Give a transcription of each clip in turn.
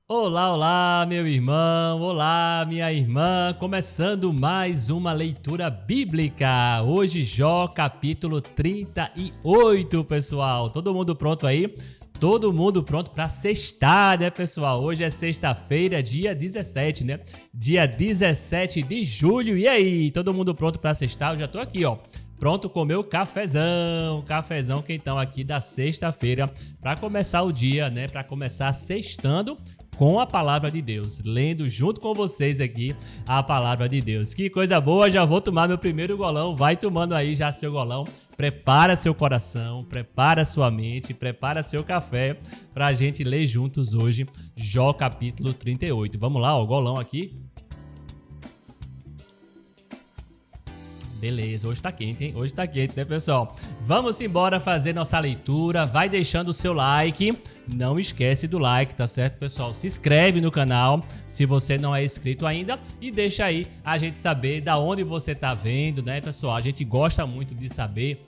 Olá, olá, meu irmão, olá, minha irmã, começando mais uma leitura bíblica. Hoje, Jó, capítulo 38, pessoal. Todo mundo pronto aí? Todo mundo pronto para sextar, né, pessoal? Hoje é sexta-feira, dia 17, né? Dia 17 de julho. E aí, todo mundo pronto para sextar? Eu já tô aqui, ó. Pronto, comer o cafezão quentão aqui da sexta-feira para começar o dia, né? Para começar sextando com a palavra de Deus, lendo junto com vocês aqui a palavra de Deus. Que coisa boa, já vou tomar meu primeiro golão, vai tomando aí já seu golão, prepara seu coração, prepara sua mente, prepara seu café pra gente ler juntos hoje Jó capítulo 38. Vamos lá, ó, golão aqui. Beleza, hoje tá quente, hein? Hoje tá quente, né, pessoal? Vamos embora fazer nossa leitura. Vai deixando o seu like. Não esquece do like, tá certo, pessoal? Se inscreve no canal se você não é inscrito ainda e deixa aí a gente saber da onde você tá vendo, né, pessoal? A gente gosta muito de saber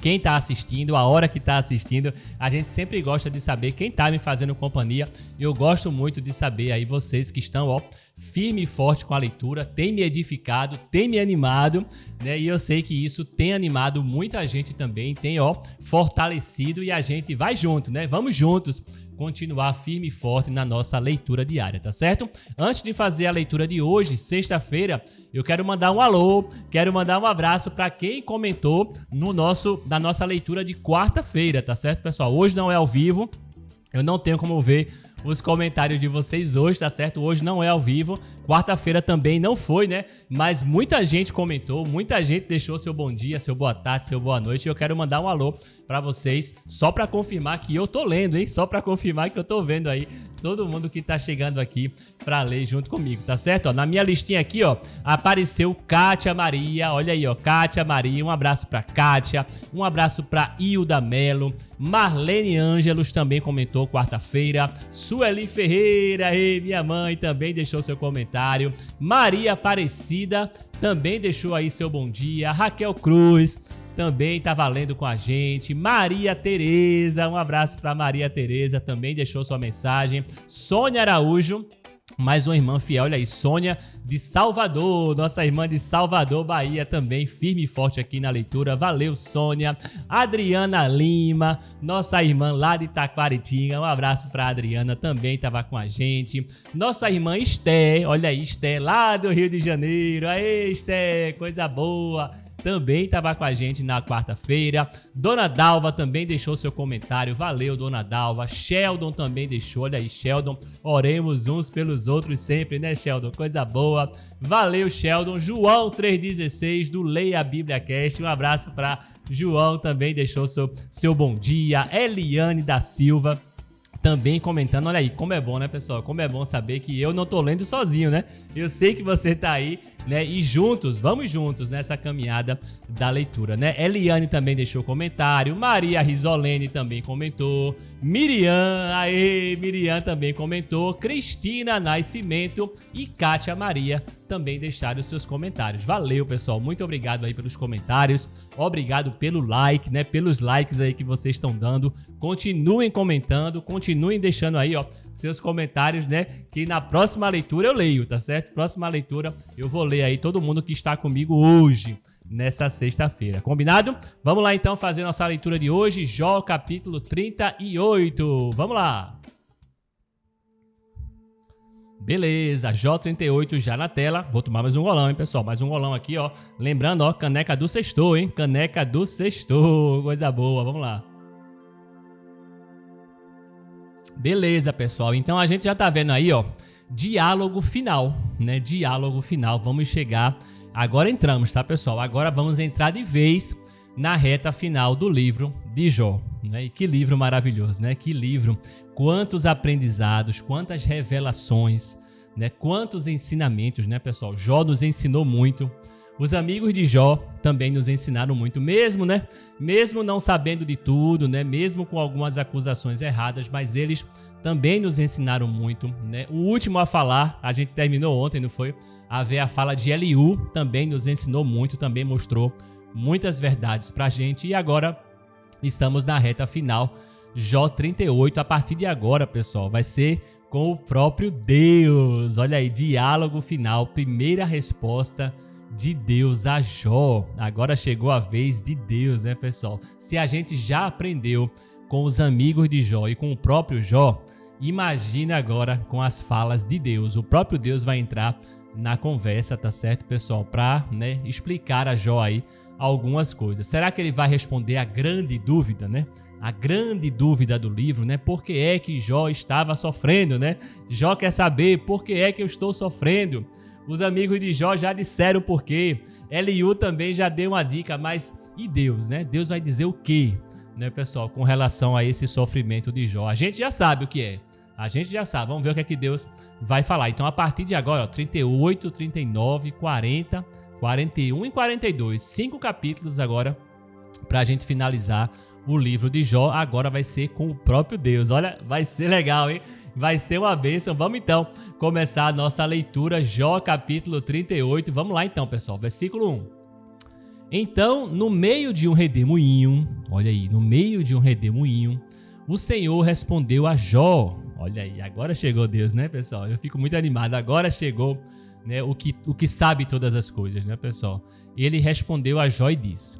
quem tá assistindo, a hora que tá assistindo. A gente sempre gosta de saber quem tá me fazendo companhia. Eu gosto muito de saber aí vocês que estão, ó, firme e forte com a leitura, tem me edificado, tem me animado, né? E eu sei que isso tem animado muita gente também, tem, ó, fortalecido e a gente vai junto, né? Vamos juntos continuar firme e forte na nossa leitura diária, tá certo? Antes de fazer a leitura de hoje, sexta-feira, eu quero mandar um alô, quero mandar um abraço para quem comentou na nossa leitura de quarta-feira, tá certo, pessoal? Hoje não é ao vivo, eu não tenho como ver os comentários de vocês hoje, tá certo? Hoje não é ao vivo, quarta-feira também não foi, né? Mas muita gente comentou, muita gente deixou seu bom dia, seu boa tarde, seu boa noite. E eu quero mandar um alô pra vocês, só pra confirmar que eu tô lendo, hein? Só pra confirmar que eu tô vendo aí todo mundo que tá chegando aqui pra ler junto comigo, tá certo? Ó, na minha listinha aqui, ó, apareceu Kátia Maria, olha aí, ó, Kátia Maria, um abraço pra Kátia, um abraço pra Hilda Melo, Marlene Ângelos também comentou quarta-feira, Sueli Ferreira, minha mãe também deixou seu comentário, Maria Aparecida também deixou aí seu bom dia, Raquel Cruz também tá valendo com a gente. Maria Tereza, um abraço para Maria Tereza, também deixou sua mensagem. Sônia Araújo, mais uma irmã fiel, olha aí, Sônia de Salvador, nossa irmã de Salvador, Bahia, também firme e forte aqui na leitura. Valeu, Sônia. Adriana Lima, nossa irmã lá de Taquaritinga, um abraço para Adriana, também estava com a gente. Nossa irmã Esté, olha aí, Esté, lá do Rio de Janeiro. Aê, Esté, coisa boa. Também estava com a gente na quarta-feira. Dona Dalva também deixou seu comentário. Valeu, Dona Dalva. Sheldon também deixou. Olha aí, Sheldon. Oremos uns pelos outros sempre, né, Sheldon? Coisa boa. Valeu, Sheldon. João 316 do Leia a Bíblia Cast. Um abraço para João, também deixou seu bom dia. Eliane da Silva também comentando. Olha aí, como é bom, né, pessoal? Como é bom saber que eu não tô lendo sozinho, né? Eu sei que você tá aí, né? E juntos, vamos juntos nessa caminhada da leitura, né? Eliane também deixou comentário, Maria Risolene também comentou, Miriam também comentou, Cristina Nascimento e Kátia Maria também deixaram os seus comentários. Valeu, pessoal, muito obrigado aí pelos comentários, obrigado pelo like, né? Pelos likes aí que vocês estão dando, continuem comentando, continuem deixando aí, ó, seus comentários, né? Que na próxima leitura eu leio, tá certo? Próxima leitura eu vou ler aí todo mundo que está comigo hoje, nessa sexta-feira. Combinado? Vamos lá então fazer nossa leitura de hoje, Jó capítulo 38. Vamos lá! Beleza, Jó 38 já na tela. Vou tomar mais um golão, hein, pessoal? Mais um golão aqui, ó. Lembrando, ó, caneca do sextou, hein? Caneca do sextou. Coisa boa, vamos lá. Beleza, pessoal. Então a gente já tá vendo aí, ó, diálogo final, né? Diálogo final. Vamos chegar... Agora entramos, tá, pessoal? Agora vamos entrar de vez na reta final do livro de Jó, né? E que livro maravilhoso, né? Que livro. Quantos aprendizados, quantas revelações, né? Quantos ensinamentos, né, pessoal? Jó nos ensinou muito. Os amigos de Jó também nos ensinaram muito, mesmo, né? Mesmo não sabendo de tudo, né? Mesmo com algumas acusações erradas, mas eles também nos ensinaram muito, né? O último a falar, a gente terminou ontem, não foi? A ver a fala de Eliú, também nos ensinou muito, também mostrou muitas verdades pra gente. E agora estamos na reta final, Jó 38. A partir de agora, pessoal, vai ser com o próprio Deus. Olha aí, diálogo final, primeira resposta de Deus a Jó. Agora chegou a vez de Deus, né, pessoal? Se a gente já aprendeu com os amigos de Jó e com o próprio Jó, imagina agora com as falas de Deus. O próprio Deus vai entrar na conversa, tá certo, pessoal? Para, né, explicar a Jó aí algumas coisas. Será que ele vai responder a grande dúvida, né? A grande dúvida do livro, né? Por que é que Jó estava sofrendo, né? Jó quer saber por que é que eu estou sofrendo. Os amigos de Jó já disseram o porquê. Eliú também já deu uma dica, mas e Deus, né? Deus vai dizer o quê, né, pessoal, com relação a esse sofrimento de Jó? A gente já sabe o que é. A gente já sabe. Vamos ver o que é que Deus vai falar. Então, a partir de agora, ó, 38, 39, 40, 41 e 42. 5 capítulos agora para a gente finalizar o livro de Jó. Agora vai ser com o próprio Deus. Olha, vai ser legal, hein? Vai ser uma bênção. Vamos então começar a nossa leitura. Jó capítulo 38. Vamos lá então, pessoal. Versículo 1. Então, no meio de um redemoinho, olha aí, no meio de um redemoinho, o Senhor respondeu a Jó. Olha aí, agora chegou Deus, né, pessoal? Eu fico muito animado. Agora chegou, né, o que sabe todas as coisas, né, pessoal? Ele respondeu a Jó e disse: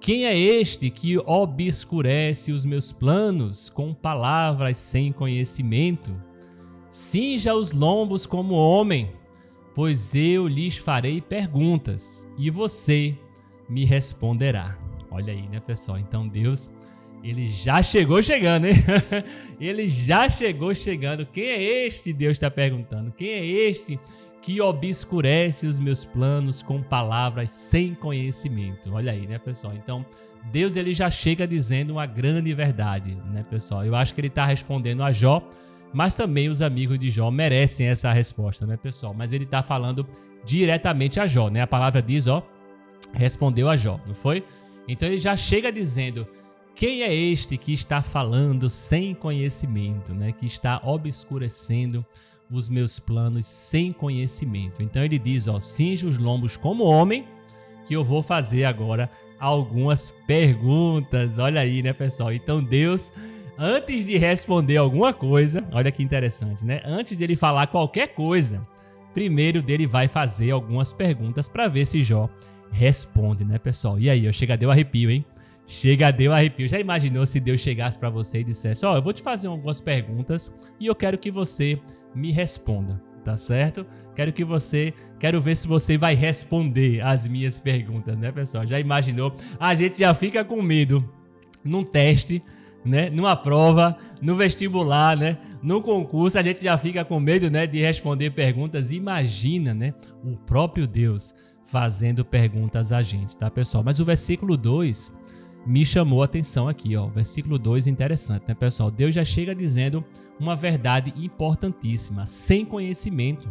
quem é este que obscurece os meus planos com palavras sem conhecimento? Cinja os lombos como homem, pois eu lhes farei perguntas e você me responderá. Olha aí, né, pessoal? Então Deus, ele já chegou chegando, hein? Ele já chegou chegando. Quem é este? Deus está perguntando. Quem é este que obscurece os meus planos com palavras sem conhecimento? Olha aí, né, pessoal? Então, Deus, ele já chega dizendo uma grande verdade, né, pessoal? Eu acho que ele está respondendo a Jó, mas também os amigos de Jó merecem essa resposta, né, pessoal? Mas ele está falando diretamente a Jó, né? A palavra diz, ó, respondeu a Jó, não foi? Então, ele já chega dizendo: quem é este que está falando sem conhecimento, né? Que está obscurecendo os meus planos sem conhecimento. Então ele diz, ó, cinge os lombos como homem, que eu vou fazer agora algumas perguntas. Olha aí, né, pessoal? Então Deus, antes de responder alguma coisa, olha que interessante, né? Antes de ele falar qualquer coisa, primeiro dele vai fazer algumas perguntas para ver se Jó responde, né, pessoal? E aí, chega, deu arrepio, hein? Chega, deu arrepio. Já imaginou se Deus chegasse para você e dissesse: ó, eu vou te fazer algumas perguntas e eu quero que você me responda, tá certo? Quero ver se você vai responder as minhas perguntas, né, pessoal? Já imaginou? A gente já fica com medo num teste, né, numa prova, no vestibular, né, no concurso, a gente já fica com medo, né, de responder perguntas. Imagina, né, o próprio Deus fazendo perguntas a gente, tá, pessoal? Mas o versículo 2 me chamou a atenção aqui, ó. Versículo 2, interessante, né, pessoal? Deus já chega dizendo uma verdade importantíssima: sem conhecimento.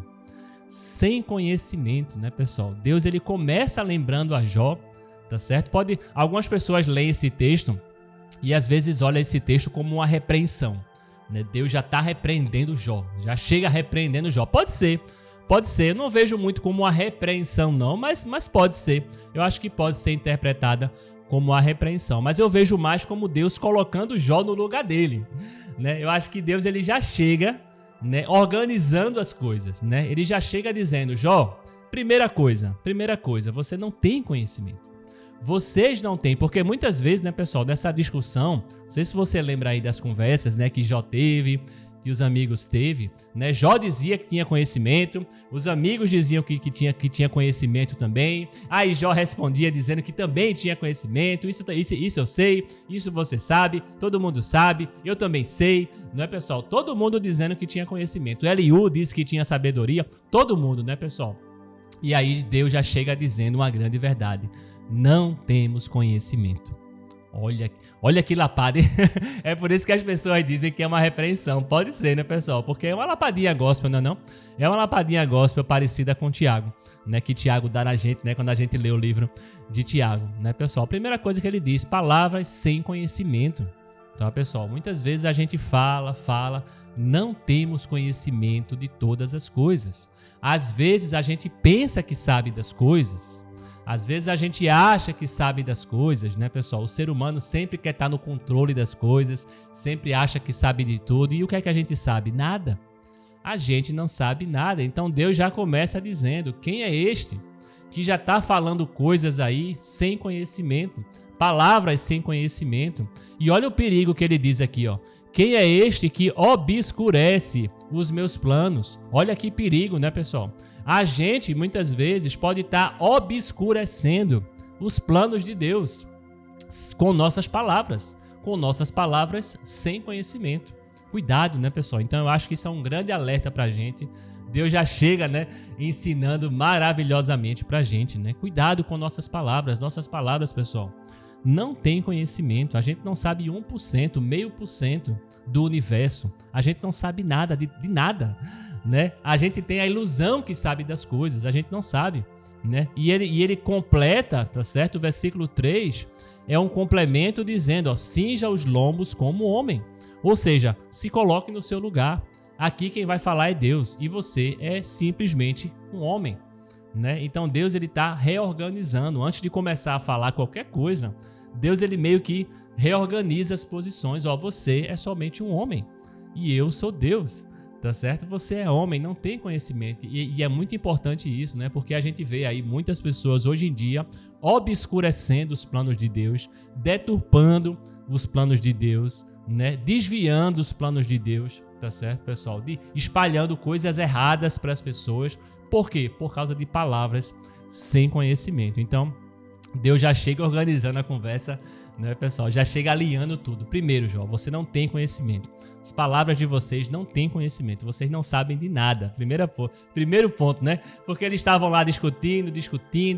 Sem conhecimento, né, pessoal? Deus, ele começa lembrando a Jó, tá certo? Algumas pessoas leem esse texto e às vezes olham esse texto como uma repreensão, né? Deus já está repreendendo Jó, já chega repreendendo Jó. Pode ser. Eu não vejo muito como uma repreensão, não, mas pode ser. Eu acho que pode ser interpretada como a repreensão, mas eu vejo mais como Deus colocando Jó no lugar dele, né? Eu acho que Deus, ele já chega, né, organizando as coisas, né? Ele já chega dizendo: Jó, primeira coisa, você não tem conhecimento. Vocês não têm, porque muitas vezes, né, pessoal, nessa discussão, não sei se você lembra aí das conversas, né, que Jó teve, que os amigos teve, né? Jó dizia que tinha conhecimento, os amigos diziam que tinha conhecimento também. Aí Jó respondia dizendo que também tinha conhecimento. Isso eu sei, isso você sabe, todo mundo sabe, eu também sei, não é, pessoal? Todo mundo dizendo que tinha conhecimento. Eliú disse que tinha sabedoria, todo mundo, né, pessoal? E aí Deus já chega dizendo uma grande verdade: não temos conhecimento. Olha que lapada, hein? É por isso que as pessoas dizem que é uma repreensão. Pode ser, né, pessoal? Porque é uma lapadinha gospel, não é não? É uma lapadinha gospel parecida com Tiago, né? Que Tiago dá na gente, né? Quando a gente lê o livro de Tiago, né, pessoal? A primeira coisa que ele diz: palavras sem conhecimento. Então, pessoal, muitas vezes a gente fala, não temos conhecimento de todas as coisas. Às vezes a gente pensa que sabe das coisas. Às vezes a gente acha que sabe das coisas, né, pessoal? O ser humano sempre quer estar no controle das coisas, sempre acha que sabe de tudo. E o que é que a gente sabe? Nada. a gente não sabe nada. Então Deus já começa dizendo: quem é este que já está falando coisas aí sem conhecimento, palavras sem conhecimento? E olha o perigo que ele diz aqui, ó. Quem é este que obscurece os meus planos? Olha que perigo, né, pessoal? A gente, muitas vezes, pode estar obscurecendo os planos de Deus com nossas palavras sem conhecimento. Cuidado, né, pessoal? Então, eu acho que isso é um grande alerta pra gente. Deus já chega, né, ensinando maravilhosamente pra gente, né? Cuidado com nossas palavras, pessoal. Não tem conhecimento, a gente não sabe 1%, 0,5% do universo, a gente não sabe nada de nada, né? A gente tem a ilusão que sabe das coisas, a gente não sabe, né? E ele completa, tá certo? O versículo 3 é um complemento dizendo, ó, cinja os lombos como homem, ou seja, se coloque no seu lugar. Aqui quem vai falar é Deus e você é simplesmente um homem, né? Então Deus ele está reorganizando. Antes de começar a falar qualquer coisa, Deus ele meio que reorganiza as posições. Ó, você é somente um homem e eu sou Deus, tá certo? Você é homem, não tem conhecimento. E é muito importante isso, né? Porque a gente vê aí muitas pessoas hoje em dia obscurecendo os planos de Deus, deturpando os planos de Deus, né? Desviando os planos de Deus, tá certo, pessoal? Espalhando coisas erradas para as pessoas. Por quê? Por causa de palavras sem conhecimento. Então, Deus já chega organizando a conversa, né, pessoal? Já chega alinhando tudo. Primeiro, Jó, você não tem conhecimento. As palavras de vocês não têm conhecimento. Vocês não sabem de nada. Primeiro ponto, né? Porque eles estavam lá discutindo.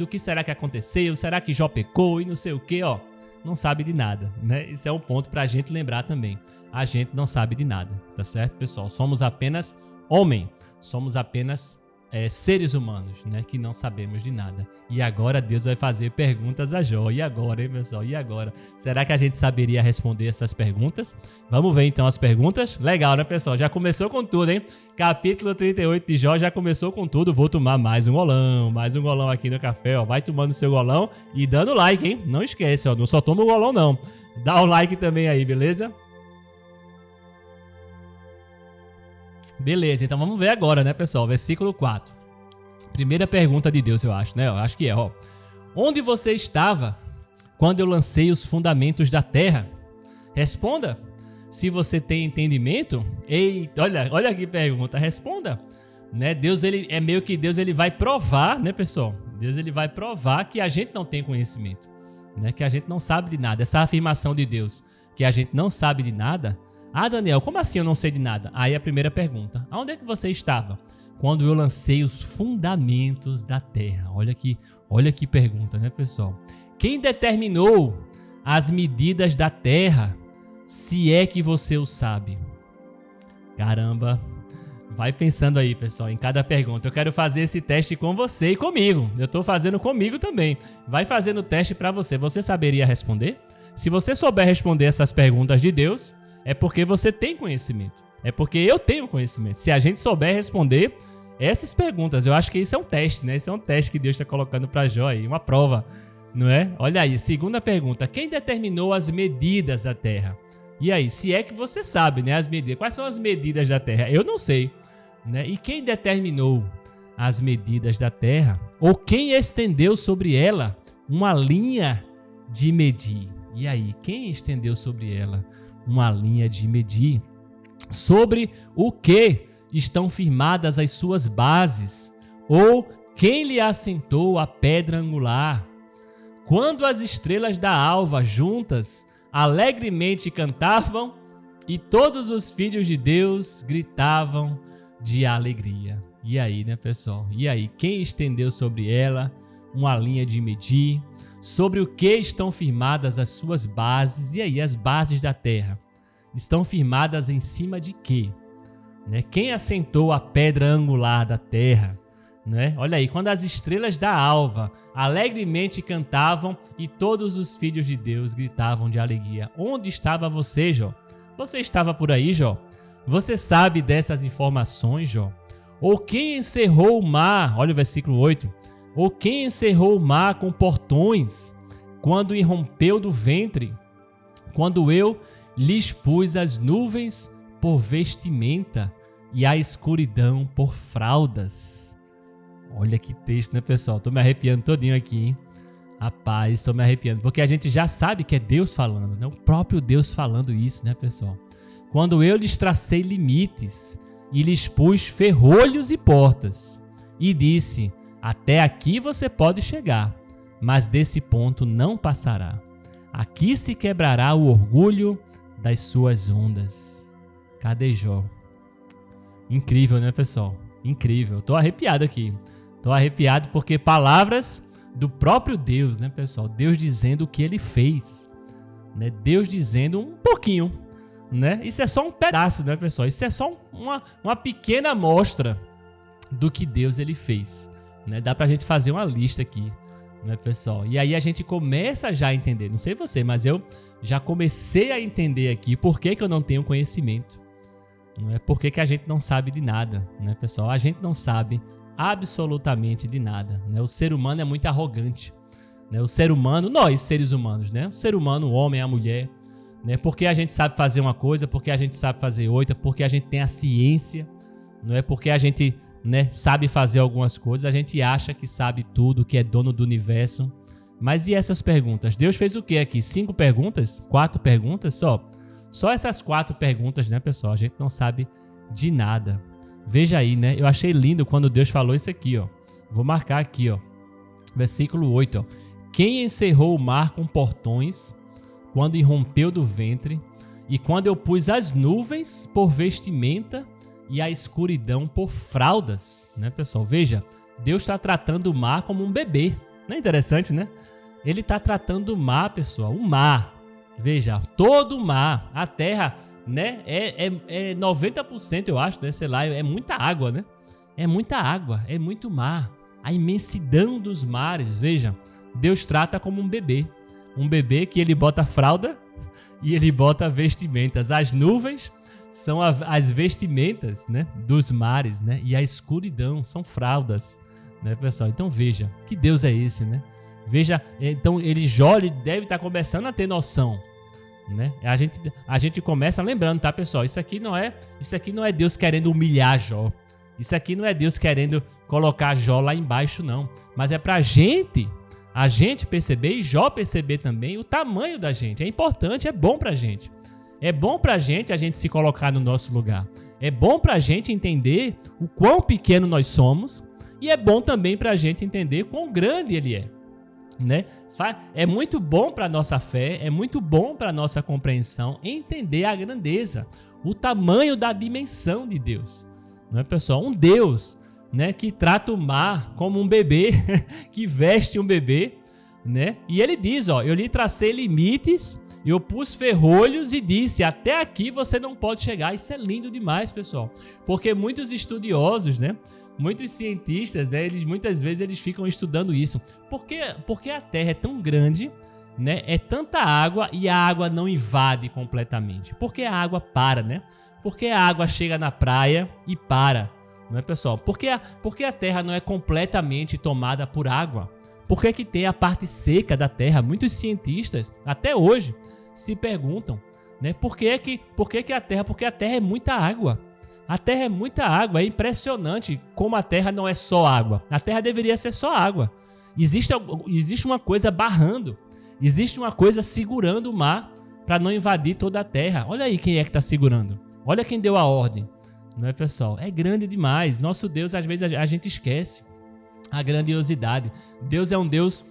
O que será que aconteceu? Será que Jó pecou? E não sei o quê, ó. Não sabe de nada, né? Isso é um ponto pra gente lembrar também. A gente não sabe de nada, tá certo, pessoal? Somos apenas homem. Somos apenas seres humanos, né, que não sabemos de nada. E agora Deus vai fazer perguntas a Jó. E agora, hein, pessoal? E agora? Será que a gente saberia responder essas perguntas? Vamos ver então as perguntas? Legal, né, pessoal? Já começou com tudo, hein? Capítulo 38 de Jó já começou com tudo. Vou tomar mais um golão aqui no café, ó. Vai tomando seu golão e dando like, hein? Não esquece, ó. Não só toma o golão, não. Dá o like também aí, beleza? Beleza, então vamos ver agora, né, pessoal? Versículo 4. Primeira pergunta de Deus, eu acho, né? Eu acho que é, ó. Onde você estava quando eu lancei os fundamentos da terra? Responda. Se você tem entendimento. Eita, olha que pergunta. Responda. Né? Deus, ele vai provar, né, pessoal? Deus, ele vai provar que a gente não tem conhecimento, né? Que a gente não sabe de nada. Essa afirmação de Deus, que a gente não sabe de nada. Ah, Daniel, como assim eu não sei de nada? Aí a primeira pergunta. Aonde é que você estava quando eu lancei os fundamentos da terra? Olha que pergunta, né, pessoal? Quem determinou as medidas da terra, se é que você o sabe? Caramba, vai pensando aí, pessoal, em cada pergunta. Eu quero fazer esse teste com você e comigo. Eu estou fazendo comigo também. Vai fazendo o teste para você. Você saberia responder? Se você souber responder essas perguntas de Deus, é porque você tem conhecimento. É porque eu tenho conhecimento. Se a gente souber responder essas perguntas, eu acho que isso é um teste, né? Isso é um teste que Deus está colocando para Jó aí, uma prova, não é? Olha aí, segunda pergunta. Quem determinou as medidas da terra? E aí, se é que você sabe, né, as medidas. Quais são as medidas da terra? Eu não sei, né? E quem determinou as medidas da terra? Ou quem estendeu sobre ela uma linha de medir? E aí, quem estendeu sobre ela uma linha de medir? Sobre o que estão firmadas as suas bases? Ou quem lhe assentou a pedra angular? Quando as estrelas da alva juntas alegremente cantavam e todos os filhos de Deus gritavam de alegria. E aí, né, pessoal? E aí, quem estendeu sobre ela uma linha de medir? Sobre o que estão firmadas as suas bases? E aí, as bases da terra estão firmadas em cima de quê? Né? Quem assentou a pedra angular da terra? Né? Olha aí, quando as estrelas da alva alegremente cantavam e todos os filhos de Deus gritavam de alegria. Onde estava você, Jó? Você estava por aí, Jó? Você sabe dessas informações, Jó? Ou quem encerrou o mar? Olha o versículo 8. Ou quem encerrou o mar com portões quando irrompeu do ventre? Quando eu lhes pus as nuvens por vestimenta e a escuridão por fraldas. Olha que texto, né, pessoal? Tô me arrepiando todinho aqui, hein? Rapaz, estou me arrepiando, porque a gente já sabe que é Deus falando, né? O próprio Deus falando isso, né, pessoal? Quando eu lhes tracei limites e lhes pus ferrolhos e portas, e disse, até aqui você pode chegar, mas desse ponto não passará. Aqui se quebrará o orgulho das suas ondas. Cadê Jó? Incrível, né, pessoal? Incrível. Tô arrepiado aqui. Tô arrepiado porque palavras do próprio Deus, né, pessoal? Deus dizendo o que ele fez, né? Deus dizendo um pouquinho, né? Isso é só um pedaço, né, pessoal? Isso é só uma pequena amostra do que Deus ele fez, né? Dá pra gente fazer uma lista aqui, né, pessoal? E aí a gente começa já a entender, não sei você, mas eu já comecei a entender aqui por que eu não tenho conhecimento. Não é por que a gente não sabe de nada, né, pessoal? A gente não sabe absolutamente de nada, né? O ser humano é muito arrogante, né? O ser humano, nós seres humanos, né? O ser humano, o homem, a mulher, né? Porque a gente sabe fazer uma coisa, porque a gente sabe fazer outra, porque a gente tem a ciência, não é? Porque a gente, né, sabe fazer algumas coisas, a gente acha que sabe tudo, que é dono do universo. Mas e essas perguntas? Deus fez o que aqui? 5 perguntas? 4 perguntas só? Só essas 4 perguntas, né, pessoal? A gente não sabe de nada. Veja aí, né? Eu achei lindo quando Deus falou isso aqui, ó. Vou marcar aqui, ó. Versículo 8, ó. Quem encerrou o mar com portões, quando irrompeu do ventre, e quando eu pus as nuvens por vestimenta e a escuridão por fraldas, né, pessoal? Veja, Deus está tratando o mar como um bebê. Não é interessante, né? Ele está tratando o mar, pessoal, o mar. Veja, todo o mar, a terra, né? É 90%, eu acho, né? Sei lá, é muita água, né? É muita água, é muito mar. A imensidão dos mares, veja, Deus trata como um bebê. Um bebê que ele bota fralda e ele bota vestimentas. As nuvens são as vestimentas, né, dos mares, né? E a escuridão são fraldas, né, pessoal? Então veja, que Deus é esse, né? Veja, então Jó deve estar começando a ter noção, né? A gente começa lembrando, tá, pessoal? Isso aqui não é Deus querendo humilhar Jó. Isso aqui não é Deus querendo colocar Jó lá embaixo, não. Mas é pra a gente perceber e Jó perceber também o tamanho da gente. É importante, é bom pra gente. É bom pra gente a gente se colocar no nosso lugar. É bom pra gente entender o quão pequeno nós somos e é bom também pra gente entender quão grande ele é, né? É muito bom para nossa fé, é muito bom para nossa compreensão entender a grandeza, o tamanho da dimensão de Deus, não é, pessoal? Um Deus, né, que trata o mar como um bebê, que veste um bebê, né? E ele diz, ó, eu lhe tracei limites, eu pus ferrolhos e disse, até aqui você não pode chegar. Isso é lindo demais, pessoal, porque muitos estudiosos, né, muitos cientistas, né, muitas vezes eles ficam estudando isso. Porque a Terra é tão grande, né, é tanta água e a água não invade completamente. Porque a água para, né? Porque a água chega na praia e para, não é, pessoal? Porque a Terra não é completamente tomada por água. Por que tem a parte seca da Terra? Muitos cientistas, até hoje, se perguntam, né, por que a Terra? Porque a Terra é muita água. A Terra é muita água, é impressionante como a Terra não é só água. A Terra deveria ser só água. Existe uma coisa barrando, existe uma coisa segurando o mar para não invadir toda a Terra. Olha aí quem é que está segurando. Olha quem deu a ordem. Não é, pessoal? É grande demais. Nosso Deus, às vezes, a gente esquece a grandiosidade. Deus é um Deus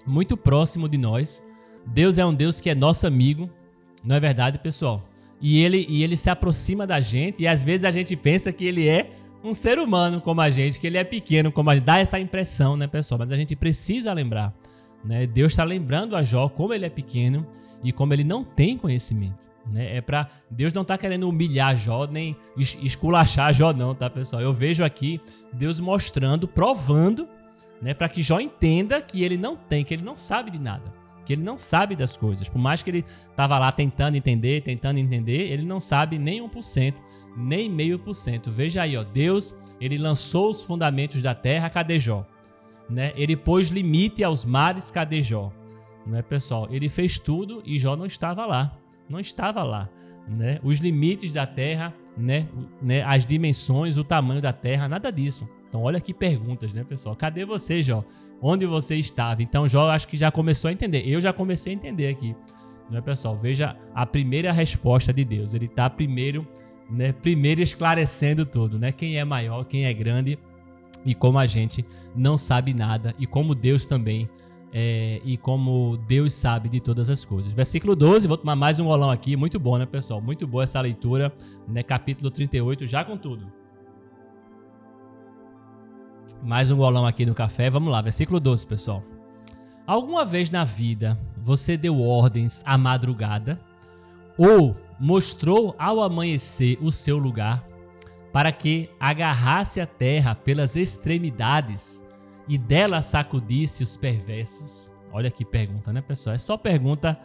muito próximo de nós. Deus é um Deus que é nosso amigo. Não é verdade, pessoal? E ele se aproxima da gente e às vezes a gente pensa que ele é um ser humano como a gente, que ele é pequeno como a gente. Dá essa impressão, né, pessoal? Mas a gente precisa lembrar, né? Deus está lembrando a Jó como ele é pequeno e como ele não tem conhecimento, né? Deus não está querendo humilhar Jó nem esculachar Jó não, tá, pessoal? Eu vejo aqui Deus mostrando, provando, né, para que Jó entenda que ele não sabe de nada. Que ele não sabe das coisas. Por mais que ele estava lá tentando entender, ele não sabe nem 1%, nem 0,5%. Veja aí, ó, Deus, ele lançou os fundamentos da terra, cadê Jó? Né? Ele pôs limite aos mares, cadê Jó? Não é, pessoal? Ele fez tudo e Jó não estava lá. Não estava lá. Né? Os limites da terra, né, as dimensões, o tamanho da Terra, nada disso. Então olha que perguntas, né, pessoal? Cadê você, Jó? Onde você estava? Então Jó acho que já começou a entender. Eu já comecei a entender aqui, né, pessoal? Veja a primeira resposta de Deus. Ele está primeiro esclarecendo tudo, né? Quem é maior, quem é grande e como a gente não sabe nada e como Deus também e como Deus sabe de todas as coisas. Versículo 12, vou tomar mais um golão aqui, muito bom, né, pessoal? Muito boa essa leitura, né? Capítulo 38, já com tudo. Mais um golão aqui no café, vamos lá, versículo 12, pessoal. Alguma vez na vida você deu ordens à madrugada ou mostrou ao amanhecer o seu lugar para que agarrasse a terra pelas extremidades e dela sacudisse os perversos? Olha que pergunta, né, pessoal? É só pergunta,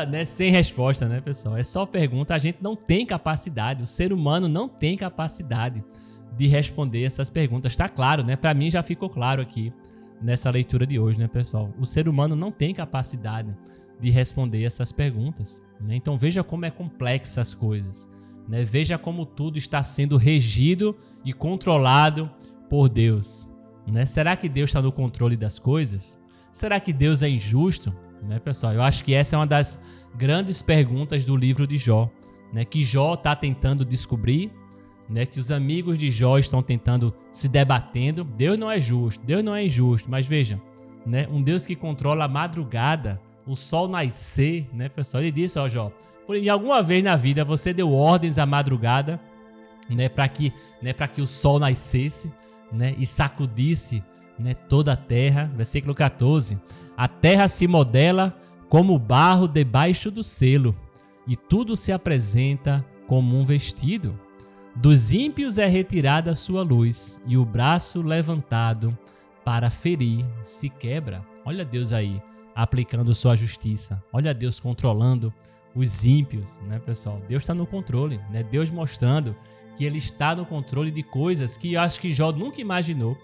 né, sem resposta, né, pessoal? É só pergunta, a gente não tem capacidade, o ser humano não tem capacidade de responder essas perguntas. Tá claro, né? Para mim já ficou claro aqui nessa leitura de hoje, né, pessoal? O ser humano não tem capacidade de responder essas perguntas, né? Então veja como é complexa as coisas, né? Veja como tudo está sendo regido e controlado por Deus, né? Será que Deus está no controle das coisas? Será que Deus é injusto? Né, pessoal? Eu acho que essa é uma das grandes perguntas do livro de Jó, né? Que Jó está tentando descobrir, né? Que os amigos de Jó estão tentando se debatendo. Deus não é justo, Deus não é injusto, mas veja, né? Um Deus que controla a madrugada, o sol nascer, né, pessoal? Ele disse, ó, Jó, em alguma vez na vida você deu ordens à madrugada, né, para que o sol nascesse, né, e sacudisse, né, toda a terra. Versículo 14. A terra se modela como barro debaixo do selo, e tudo se apresenta como um vestido. Dos ímpios é retirada a sua luz, e o braço levantado para ferir se quebra. Olha Deus aí aplicando sua justiça. Olha Deus controlando os ímpios, né, pessoal? Deus está no controle, né? Deus mostrando que Ele está no controle de coisas que eu acho que Jó nunca imaginou,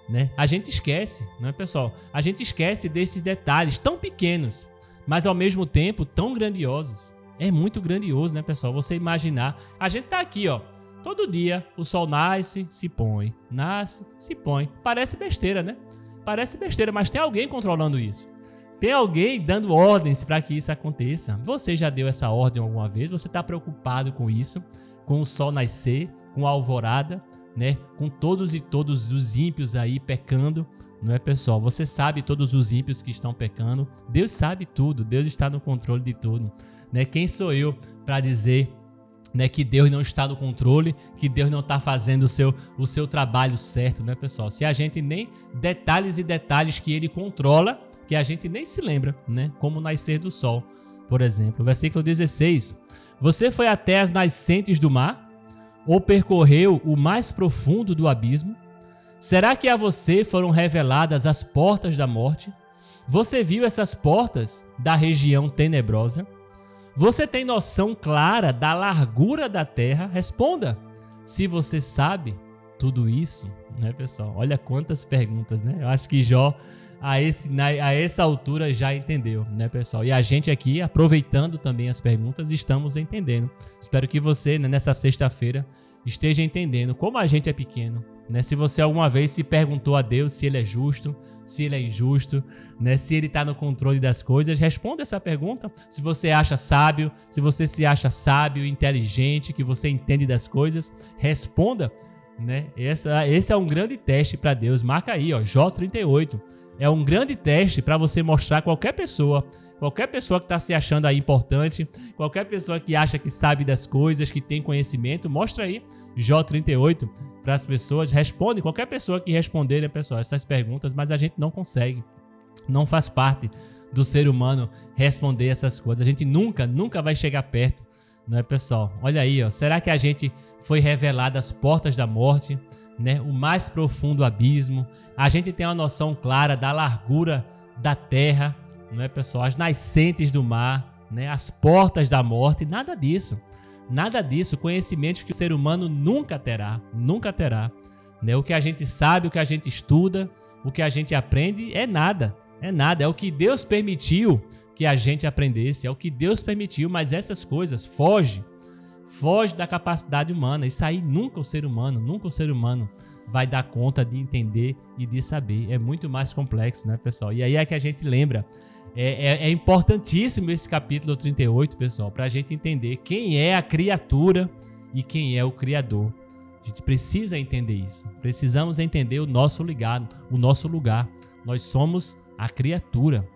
né? A gente esquece, né, pessoal? A gente esquece desses detalhes tão pequenos, mas ao mesmo tempo tão grandiosos. É muito grandioso, né, pessoal? Você imaginar. A gente tá aqui, ó. Todo dia o sol nasce, se põe. Nasce, se põe. Parece besteira, né? Parece besteira, mas tem alguém controlando isso. Tem alguém dando ordens para que isso aconteça. Você já deu essa ordem alguma vez? Você está preocupado com isso? Com o sol nascer, com a alvorada, né? Com todos os ímpios aí pecando, não é, pessoal? Você sabe todos os ímpios que estão pecando. Deus sabe tudo. Deus está no controle de tudo, né? Quem sou eu para dizer, né, que Deus não está no controle, que Deus não está fazendo o seu trabalho certo, né, pessoal? Se a gente nem detalhes e detalhes que Ele controla, que a gente nem se lembra, né? Como o nascer do sol, por exemplo. Versículo 16. Você foi até as nascentes do mar? Ou percorreu o mais profundo do abismo? Será que a você foram reveladas as portas da morte? Você viu essas portas da região tenebrosa? Você tem noção clara da largura da terra? Responda, se você sabe tudo isso, né, pessoal? Olha quantas perguntas, né? Eu acho que Jó, a essa altura, já entendeu, né, pessoal? E a gente aqui, aproveitando também as perguntas, estamos entendendo. Espero que você, né, nessa sexta-feira, esteja entendendo como a gente é pequeno, né? Se você alguma vez se perguntou a Deus se Ele é justo, se Ele é injusto, né? Se Ele está no controle das coisas, responda essa pergunta. Se você acha sábio, se você se acha sábio, inteligente, que você entende das coisas, responda, né? Esse é um grande teste para Deus. Marca aí, ó, Jó 38. É um grande teste para você mostrar a qualquer pessoa que está se achando aí importante, qualquer pessoa que acha que sabe das coisas, que tem conhecimento, mostra aí Jó 38 para as pessoas. Responde, qualquer pessoa que responder, né, pessoal, essas perguntas, mas a gente não consegue. Não faz parte do ser humano responder essas coisas. A gente nunca vai chegar perto, não é, pessoal? Olha aí, ó. Será que a gente foi revelado as portas da morte, né? O mais profundo abismo? A gente tem uma noção clara da largura da terra, não é, pessoal? As nascentes do mar, né? As portas da morte? Nada disso. Nada disso. Conhecimentos que o ser humano nunca terá, né? O que a gente sabe, o que a gente estuda, o que a gente aprende é nada. É o que Deus permitiu que a gente aprendesse, é o que Deus permitiu, mas essas coisas foge da capacidade humana. Isso aí nunca o ser humano vai dar conta de entender e de saber. É muito mais complexo, né, pessoal? E aí é que a gente lembra. É importantíssimo esse capítulo 38, pessoal, para a gente entender quem é a criatura e quem é o Criador. A gente precisa entender isso. Precisamos entender o nosso lugar. Nós somos a criatura,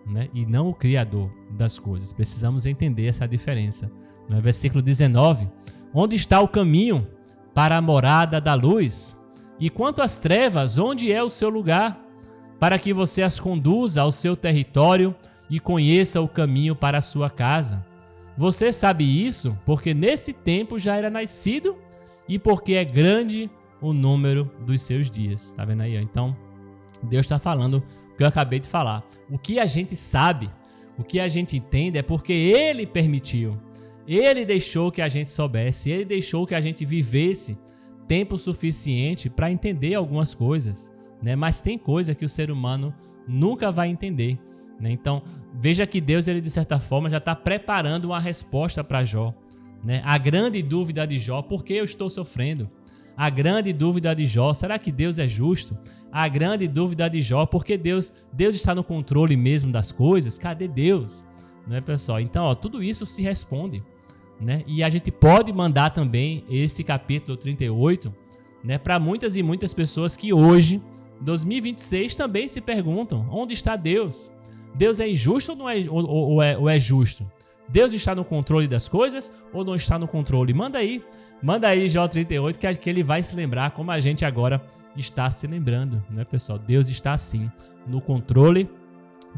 né? E não o Criador das coisas. Precisamos entender essa diferença. No versículo 19, onde está o caminho para a morada da luz? E quanto às trevas, onde é o seu lugar? Para que você as conduza ao seu território e conheça o caminho para a sua casa. Você sabe isso porque nesse tempo já era nascido e porque é grande o número dos seus dias. Tá vendo aí? Então, Deus está falando o que eu acabei de falar. O que a gente sabe, o que a gente entende é porque Ele permitiu. Ele deixou que a gente soubesse, Ele deixou que a gente vivesse tempo suficiente para entender algumas coisas, né? Mas tem coisa que o ser humano nunca vai entender, né? Então, veja que Deus, ele de certa forma, já está preparando uma resposta para Jó, né? A grande dúvida de Jó, por que eu estou sofrendo? A grande dúvida de Jó, será que Deus é justo? A grande dúvida de Jó, porque Deus está no controle mesmo das coisas? Cadê Deus? Né, pessoal? Então, tudo isso se responde, né? E a gente pode mandar também esse capítulo 38, né, para muitas e muitas pessoas que hoje, 2026, também se perguntam, onde está Deus? Deus é injusto ou é justo? Deus está no controle das coisas ou não está no controle? Manda aí Jó 38, que ele vai se lembrar como a gente agora está se lembrando, né, pessoal? Deus está sim no controle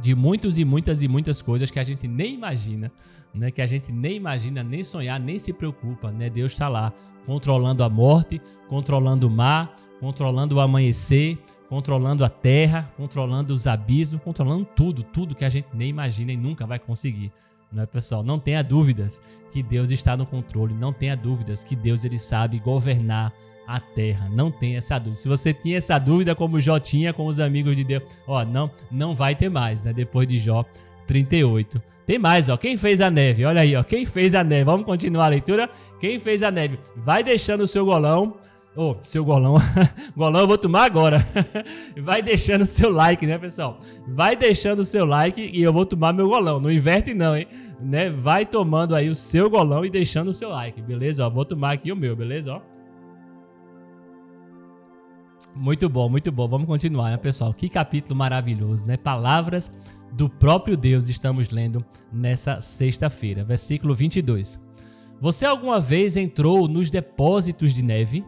de muitas coisas que a gente nem imagina, né? Que a gente nem imagina, nem sonhar, nem se preocupa, né? Deus está lá controlando a morte, controlando o mar, controlando o amanhecer, controlando a terra, controlando os abismos, controlando tudo que a gente nem imagina e nunca vai conseguir, né, pessoal? Não tenha dúvidas que Deus está no controle, não tenha dúvidas que Deus, ele sabe governar a terra, não tenha essa dúvida. Se você tinha essa dúvida, como Jó tinha com os amigos de Deus, não vai ter mais, né? Depois de Jó 38. Tem mais, quem fez a neve? Olha aí, quem fez a neve? Vamos continuar a leitura? Quem fez a neve? Vai deixando o seu golão. Seu golão. Golão eu vou tomar agora. Vai deixando o seu like, né, pessoal? Vai deixando o seu like e eu vou tomar meu golão. Não inverte não, hein? Né? Vai tomando aí o seu golão e deixando o seu like, beleza? Vou tomar aqui o meu, beleza? Muito bom. Vamos continuar, né, pessoal? Que capítulo maravilhoso, né? Palavras do próprio Deus estamos lendo nessa sexta-feira. Versículo 22. Você alguma vez entrou nos depósitos de neve?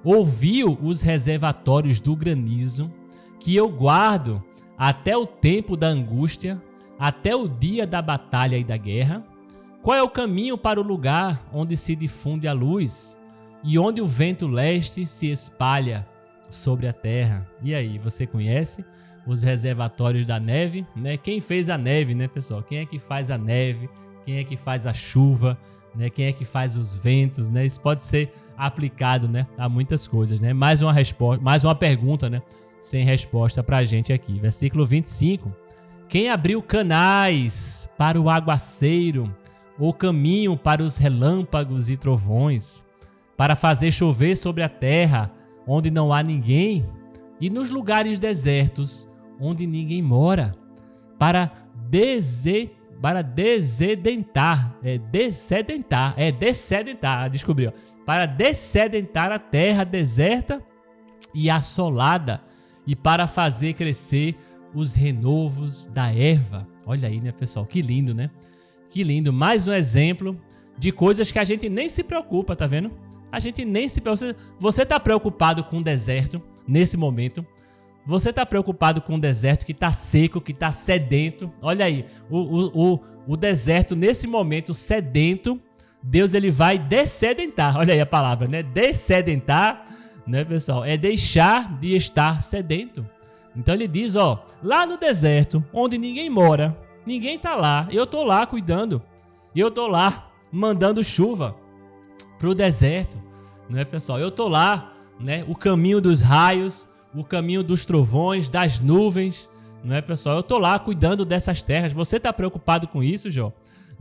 Ouviu os reservatórios do granizo que eu guardo até o tempo da angústia, até o dia da batalha e da guerra? Qual é o caminho para o lugar onde se difunde a luz e onde o vento leste se espalha sobre a terra? E aí, você conhece os reservatórios da neve, né? Quem fez a neve, né, pessoal? Quem é que faz a neve? Quem é que faz a chuva? Né? Quem é que faz os ventos, né? Isso pode ser aplicado, né, a muitas coisas, né? Mais uma pergunta, né, sem resposta pra gente aqui. Versículo 25. Quem abriu canais para o aguaceiro, ou caminho para os relâmpagos e trovões, para fazer chover sobre a terra onde não há ninguém, e nos lugares desertos onde ninguém mora, para dessedentar a terra deserta e assolada, e para fazer crescer os renovos da erva. Olha aí, né, pessoal? Que lindo, né? Que lindo. Mais um exemplo de coisas que a gente nem se preocupa, tá vendo? A gente nem se preocupa. Você tá preocupado com o deserto nesse momento? Você está preocupado com o deserto que está seco, que está sedento? Olha aí, o deserto nesse momento sedento, Deus ele vai dessedentar. Olha aí a palavra, né? Dessedentar, né, pessoal? É deixar de estar sedento. Então ele diz, lá no deserto, onde ninguém mora, ninguém está lá, eu estou lá cuidando. Eu estou lá mandando chuva para o deserto, né, pessoal? Eu estou lá, né? O caminho dos raios, o caminho dos trovões, das nuvens, não é, pessoal? Eu tô lá cuidando dessas terras. Você tá preocupado com isso, Jó?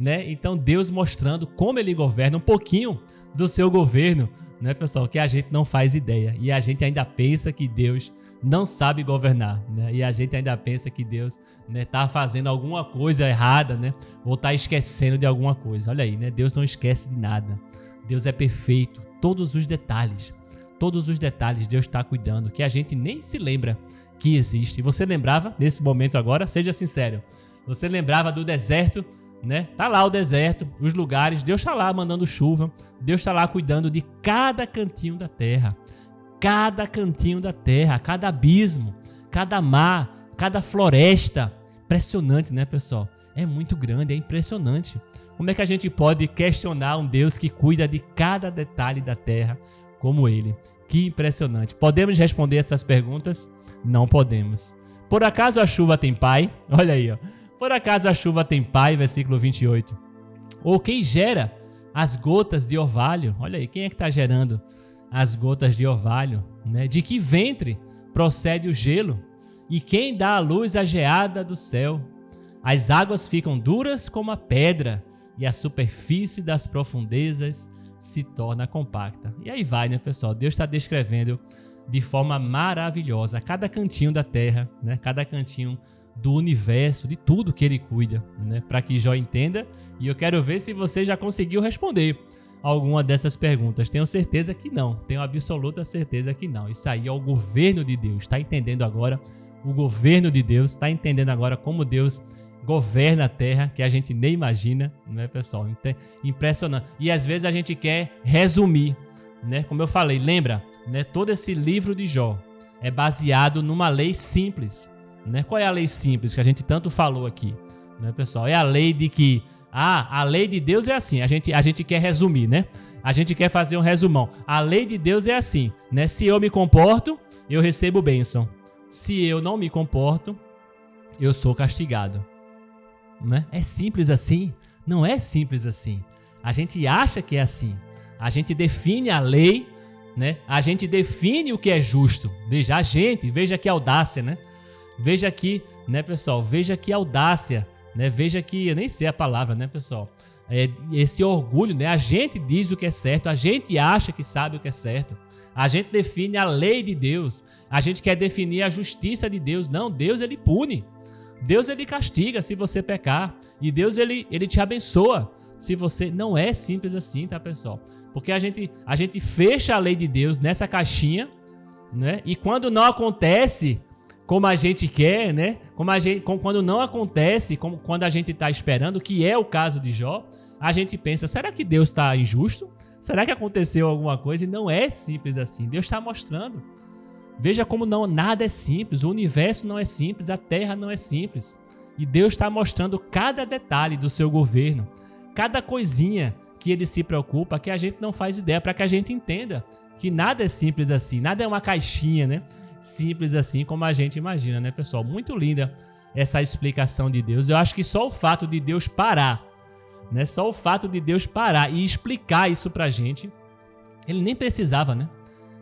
né? Então Deus mostrando como ele governa, um pouquinho do seu governo, né, pessoal, que a gente não faz ideia. E a gente ainda pensa que Deus não sabe governar, né? E a gente ainda pensa que Deus, né, tá fazendo alguma coisa errada, né? Ou tá esquecendo de alguma coisa. Olha aí, né? Deus não esquece de nada. Deus é perfeito. Todos os detalhes Deus está cuidando, que a gente nem se lembra que existe. E você lembrava nesse momento agora? Seja sincero. Você lembrava do deserto, né? Tá lá o deserto, os lugares, Deus tá lá mandando chuva, Deus tá lá cuidando de cada cantinho da terra, cada abismo, cada mar, cada floresta. Impressionante, né, pessoal? É muito grande, é impressionante. Como é que a gente pode questionar um Deus que cuida de cada detalhe da terra como ele? Que impressionante. Podemos responder essas perguntas? Não podemos. Por acaso a chuva tem pai? Olha aí, ó. Por acaso a chuva tem pai, versículo 28. Ou quem gera as gotas de orvalho? Olha aí, quem é que está gerando as gotas de orvalho? Né? De que ventre procede o gelo? E quem dá à luz a geada do céu? As águas ficam duras como a pedra, e a superfície das profundezas se torna compacta. E aí vai, né, pessoal? Deus está descrevendo de forma maravilhosa cada cantinho da terra, né? Cada cantinho do universo, de tudo que ele cuida, né? Para que Jó entenda. E eu quero ver se você já conseguiu responder alguma dessas perguntas. Tenho certeza que não. Tenho absoluta certeza que não. Isso aí é o governo de Deus. Está entendendo agora o governo de Deus? Está entendendo agora como Deus governa a terra, que a gente nem imagina, não é, pessoal? Impressionante. E às vezes a gente quer resumir, né? Como eu falei, lembra, né? Todo esse livro de Jó é baseado numa lei simples, né? Qual é a lei simples que a gente tanto falou aqui, né, pessoal? É a lei de que a lei de Deus é assim. A gente quer resumir, né? A gente quer fazer um resumão. A lei de Deus é assim, né? Se eu me comporto, eu recebo bênção. Se eu não me comporto, eu sou castigado. Né? É simples assim? Não é simples assim. A gente acha que é assim. A gente define a lei, né? A gente define o que é justo. Veja que audácia, né? Veja aqui, né, pessoal? Veja que audácia, né? Veja que, eu nem sei a palavra, né, pessoal? Esse orgulho, né? A gente diz o que é certo, a gente acha que sabe o que é certo. A gente define a lei de Deus. A gente quer definir a justiça de Deus. Não, Deus, ele pune. Deus, ele castiga se você pecar. E Deus, ele te abençoa se você... Não é simples assim, tá, pessoal? Porque a gente fecha a lei de Deus nessa caixinha, né? E quando não acontece como a gente quer, né? Quando não acontece como quando a gente está esperando, que é o caso de Jó, a gente pensa, será que Deus está injusto? Será que aconteceu alguma coisa? E não é simples assim. Deus está mostrando. Veja como nada é simples, o universo não é simples, a terra não é simples. E Deus está mostrando cada detalhe do seu governo, cada coisinha que ele se preocupa, que a gente não faz ideia, para que a gente entenda que nada é simples assim, nada é uma caixinha, né? Simples assim como a gente imagina, né, pessoal? Muito linda essa explicação de Deus. Eu acho que só o fato de Deus parar, né? Só o fato de Deus parar e explicar isso pra gente, ele nem precisava, né?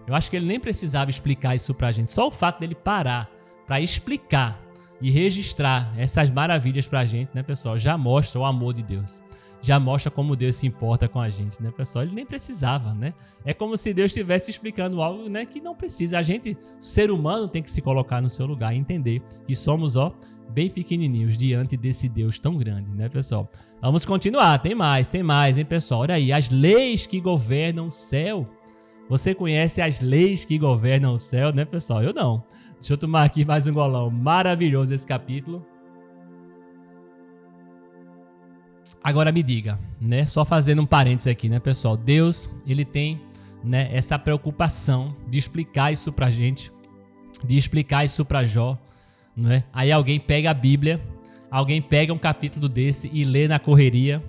Eu acho que ele nem precisava explicar isso pra gente. Só o fato dele parar para explicar e registrar essas maravilhas pra gente, né, pessoal? Já mostra o amor de Deus. Já mostra como Deus se importa com a gente, né, pessoal? Ele nem precisava, né? É como se Deus estivesse explicando algo, né, que não precisa. A gente, ser humano, tem que se colocar no seu lugar e entender que somos, bem pequenininhos diante desse Deus tão grande, né, pessoal? Vamos continuar. Tem mais, hein, pessoal? Olha aí, as leis que governam o céu. Você conhece as leis que governam o céu, né, pessoal? Eu não. Deixa eu tomar aqui mais um golão. Maravilhoso esse capítulo. Agora me diga, né? Só fazendo um parênteses aqui, né, pessoal? Deus, ele tem, né, essa preocupação de explicar isso pra gente, de explicar isso pra Jó, né? Aí alguém pega a Bíblia, alguém pega um capítulo desse e lê na correria,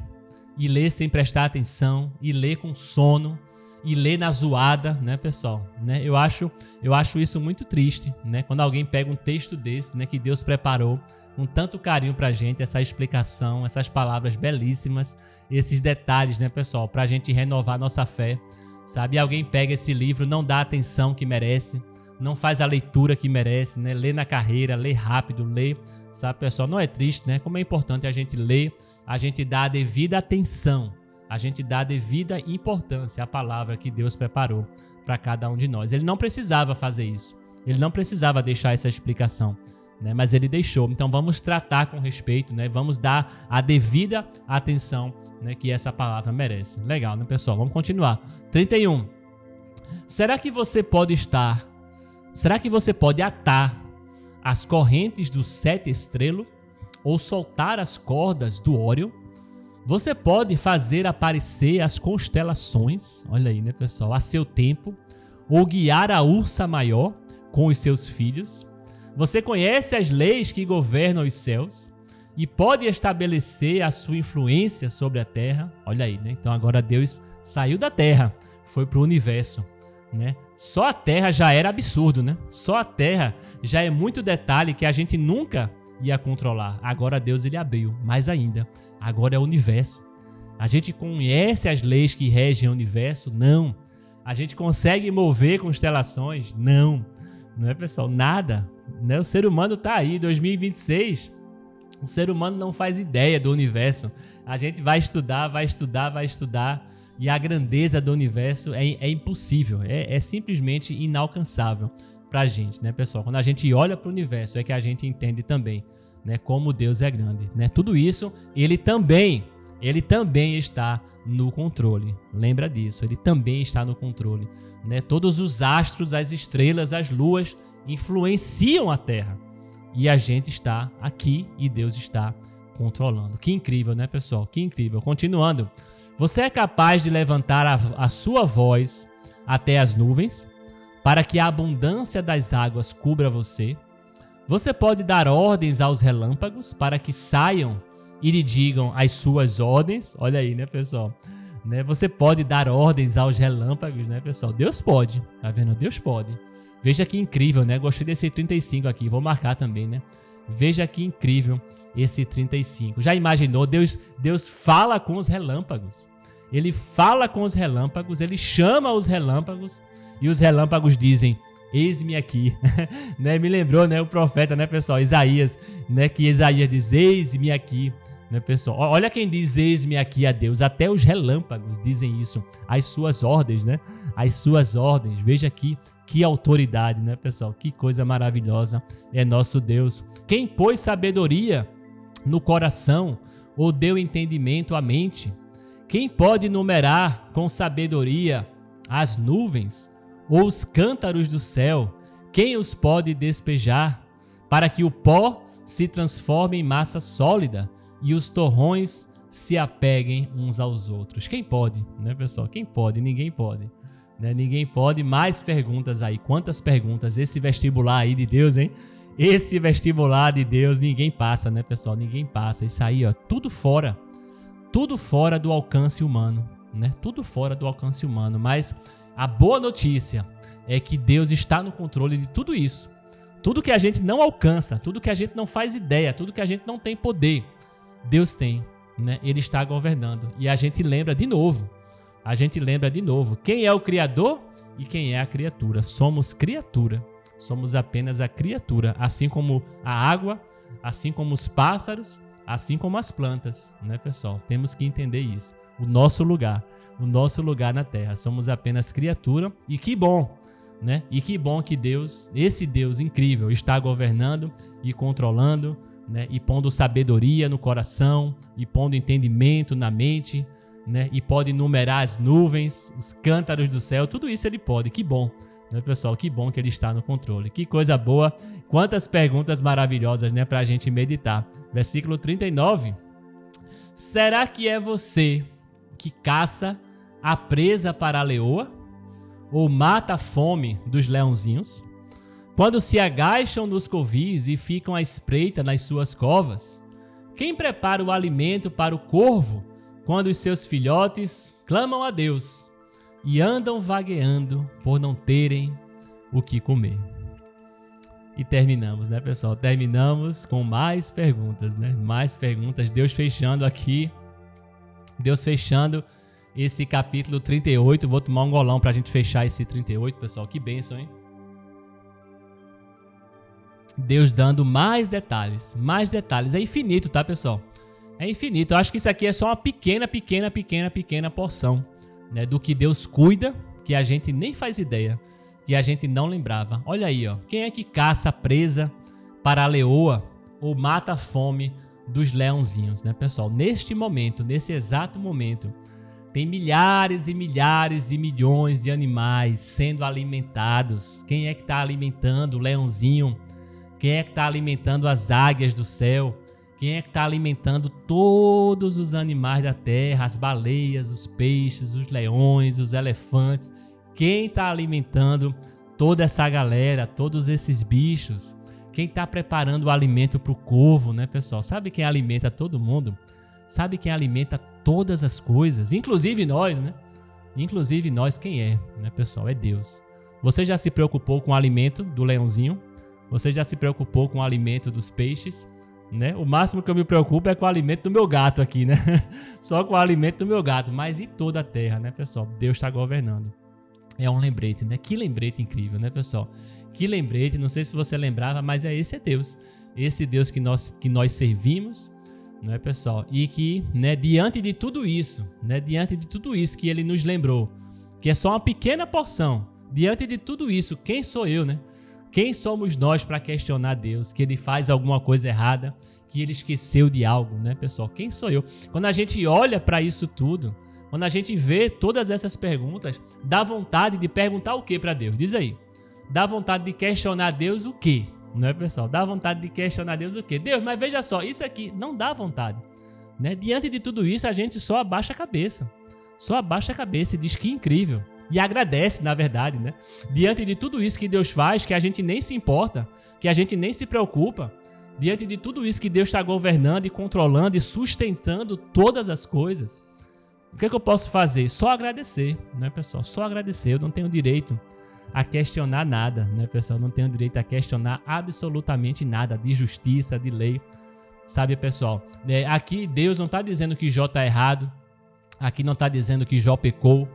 e lê sem prestar atenção, e lê com sono, e lê na zoada, né, pessoal? Né? Eu acho isso muito triste, né? Quando alguém pega um texto desse, né, que Deus preparou com tanto carinho pra gente, essa explicação, essas palavras belíssimas, esses detalhes, né, pessoal, pra gente renovar nossa fé, sabe? E alguém pega esse livro, não dá a atenção que merece, não faz a leitura que merece, né? Lê na carreira, lê rápido, lê Sabe, pessoal, não é triste, né? Como é importante a gente ler, a gente dar a devida atenção, a gente dá a devida importância à palavra que Deus preparou para cada um de nós. Ele não precisava fazer isso, ele não precisava deixar essa explicação, né? Mas ele deixou. Então vamos tratar com respeito, né? Vamos dar a devida atenção, né, que essa palavra merece. Legal, né, pessoal? Vamos continuar. 31. Será que você pode atar as correntes do 7 estrelo ou soltar as cordas do Órion? Você pode fazer aparecer as constelações, olha aí, né, pessoal, a seu tempo, ou guiar a ursa maior com os seus filhos. Você conhece as leis que governam os céus e pode estabelecer a sua influência sobre a terra. Olha aí, né? Então agora Deus saiu da terra, foi para o universo, né? Só a terra já era absurdo, né? Só a terra já é muito detalhe que a gente nunca ia controlar. Agora Deus ele abriu, mais ainda. Agora é o universo. A gente conhece as leis que regem o universo? Não. A gente consegue mover constelações? Não. Não é, pessoal? Nada. Né? O ser humano está aí, 2026. O ser humano não faz ideia do universo. A gente vai estudar. E a grandeza do universo é impossível. É simplesmente inalcançável para a gente, né, pessoal? Quando a gente olha para o universo, é que a gente entende também, né, como Deus é grande, né? Tudo isso, ele também está no controle. Lembra disso, ele também está no controle, né? Todos os astros, as estrelas, as luas influenciam a Terra. E a gente está aqui e Deus está controlando. Que incrível, né, pessoal? Que incrível. Continuando. Você é capaz de levantar a sua voz até as nuvens para que a abundância das águas cubra você? Você pode dar ordens aos relâmpagos para que saiam e lhe digam as suas ordens? Olha aí, né, pessoal? Né? Você pode dar ordens aos relâmpagos, né, pessoal? Deus pode, tá vendo? Deus pode. Veja que incrível, né? Gostei desse 35 aqui, vou marcar também, né? Veja que incrível esse 35. Já imaginou? Deus fala com os relâmpagos. Ele fala com os relâmpagos, ele chama os relâmpagos e os relâmpagos dizem: eis-me aqui. Né? Me lembrou, né, o profeta, né, pessoal? Isaías, né, que Isaías diz: eis-me aqui. Né, pessoal? Olha quem diz eis-me aqui a Deus. Até os relâmpagos dizem isso. As suas ordens, né? As suas ordens. Veja aqui que autoridade, né, pessoal? Que coisa maravilhosa é nosso Deus. Quem pôs sabedoria no coração ou deu entendimento à mente? Quem pode numerar com sabedoria as nuvens ou os cântaros do céu? Quem os pode despejar para que o pó se transforme em massa sólida e os torrões se apeguem uns aos outros? Quem pode, né, pessoal? Quem pode? Ninguém pode. Né? Ninguém pode. Mais perguntas aí. Quantas perguntas? Esse vestibular aí de Deus, hein? Esse vestibular de Deus, ninguém passa, né, pessoal? Ninguém passa. Isso aí, ó, tudo fora do alcance humano, né? Tudo fora do alcance humano. Mas a boa notícia é que Deus está no controle de tudo isso. Tudo que a gente não alcança, tudo que a gente não faz ideia, tudo que a gente não tem poder, Deus tem, né? Ele está governando. E a gente lembra de novo. Quem é o Criador e quem é a criatura. Somos criatura. Somos apenas a criatura. Assim como a água, assim como os pássaros, assim como as plantas, né, pessoal? Temos que entender isso. O nosso lugar na terra. Somos apenas criatura. E que bom, né? E que bom que Deus, esse Deus incrível, está governando e controlando, né? E pondo sabedoria no coração, e pondo entendimento na mente, né? E pode numerar as nuvens, os cântaros do céu. Tudo isso ele pode. Que bom, né, pessoal? Que bom que ele está no controle. Que coisa boa. Quantas perguntas maravilhosas, né, para a gente meditar. Versículo 39. Será que é você que caça a presa para a leoa? Ou mata a fome dos leãozinhos? Quando se agacham nos covis e ficam à espreita nas suas covas? Quem prepara o alimento para o corvo quando os seus filhotes clamam a Deus e andam vagueando por não terem o que comer? E terminamos, né, pessoal? Terminamos com mais perguntas, né? Mais perguntas. Deus fechando aqui. Deus fechando esse capítulo 38. Vou tomar um golão pra gente fechar esse 38, pessoal. Que bênção, hein? Deus dando mais detalhes, mais detalhes. É infinito, tá, pessoal? É infinito. Eu acho que isso aqui é só uma pequena porção, né, do que Deus cuida, que a gente nem faz ideia, que a gente não lembrava. Olha aí, ó. Quem é que caça a presa para a leoa ou mata a fome dos leãozinhos, né, pessoal? Neste momento, nesse exato momento, tem milhares e milhares e milhões de animais sendo alimentados. Quem é que está alimentando o leãozinho? Quem é que está alimentando as águias do céu? Quem é que está alimentando todos os animais da terra, as baleias, os peixes, os leões, os elefantes? Quem está alimentando toda essa galera, todos esses bichos? Quem está preparando o alimento para o corvo, né, pessoal? Sabe quem alimenta todo mundo? Sabe quem alimenta todas as coisas? Inclusive nós, né? Inclusive nós, quem é, né, pessoal? É Deus. Você já se preocupou com o alimento do leãozinho? Você já se preocupou com o alimento dos peixes? Né? O máximo que eu me preocupo é com o alimento do meu gato aqui, né? Só com o alimento do meu gato. Mas e toda a terra, né, pessoal? Deus está governando. É um lembrete, né? Que lembrete incrível, né, pessoal? Que lembrete, não sei se você lembrava, mas esse é Deus. Esse Deus que nós servimos, não é, pessoal? E que, né, diante de tudo isso, né, diante de tudo isso que ele nos lembrou, que é só uma pequena porção, diante de tudo isso, quem sou eu, né? Quem somos nós para questionar Deus, que ele faz alguma coisa errada, que ele esqueceu de algo, né, pessoal? Quem sou eu? Quando a gente olha para isso tudo, quando a gente vê todas essas perguntas, dá vontade de perguntar o que para Deus? Diz aí. Dá vontade de questionar Deus o quê? Não é, pessoal? Dá vontade de questionar Deus o quê? Deus, mas veja só, isso aqui não dá vontade, né? Diante de tudo isso, a gente só abaixa a cabeça. Só abaixa a cabeça e diz que incrível. E agradece, na verdade, né? Diante de tudo isso que Deus faz, que a gente nem se importa, que a gente nem se preocupa, diante de tudo isso que Deus está governando e controlando e sustentando todas as coisas, o que é que eu posso fazer? Só agradecer, né, pessoal? Só agradecer. Eu não tenho direito a questionar nada, né, pessoal? Eu não tenho direito a questionar absolutamente nada de justiça, de lei, sabe, pessoal? Aqui Deus não está dizendo que Jó está errado, aqui não está dizendo que Jó pecou,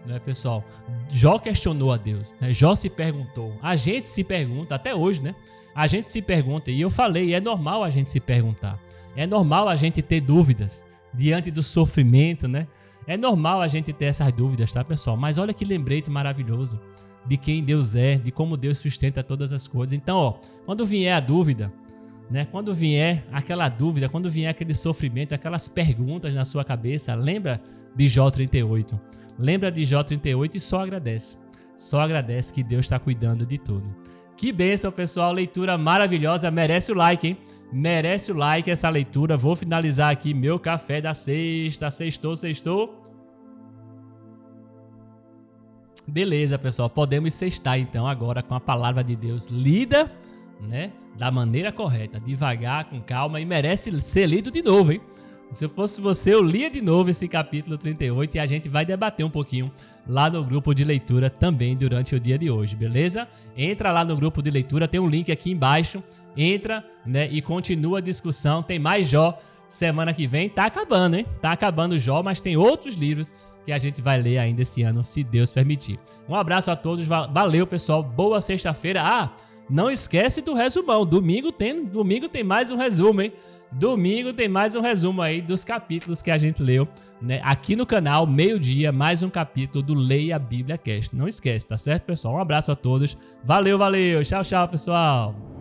né, pessoal? Jó questionou a Deus, né? Jó se perguntou. A gente se pergunta, até hoje, né? A gente se pergunta, e eu falei, é normal a gente se perguntar. É normal a gente ter dúvidas diante do sofrimento, né? É normal a gente ter essas dúvidas, tá, pessoal? Mas olha que lembrete maravilhoso de quem Deus é, de como Deus sustenta todas as coisas. Então, ó, quando vier a dúvida, né? Quando vier aquela dúvida, quando vier aquele sofrimento, aquelas perguntas na sua cabeça, lembra de Jó 38. Lembra de Jó 38 e só agradece. Só agradece que Deus está cuidando de tudo. Que bênção, pessoal. Leitura maravilhosa. Merece o like, hein? Merece o like essa leitura. Vou finalizar aqui meu café da sexta. Sextou. Beleza, pessoal. Podemos sextar, então, agora com a palavra de Deus lida, né? Da maneira correta. Devagar, com calma. E merece ser lido de novo, hein? Se eu fosse você, eu lia de novo esse capítulo 38 e a gente vai debater um pouquinho lá no grupo de leitura também durante o dia de hoje, beleza? Entra lá no grupo de leitura, tem um link aqui embaixo, entra, né, e continua a discussão. Tem mais Jó semana que vem, tá acabando, hein? Tá acabando o Jó, mas tem outros livros que a gente vai ler ainda esse ano, se Deus permitir. Um abraço a todos, valeu, pessoal, boa sexta-feira. Ah, não esquece do resumão, domingo tem mais um resumo, hein? Domingo tem mais um resumo aí dos capítulos que a gente leu, né? Aqui no canal, meio-dia, mais um capítulo do Leia a Bíblia Cast. Não esquece, tá certo, pessoal? Um abraço a todos. Valeu. Tchau, pessoal.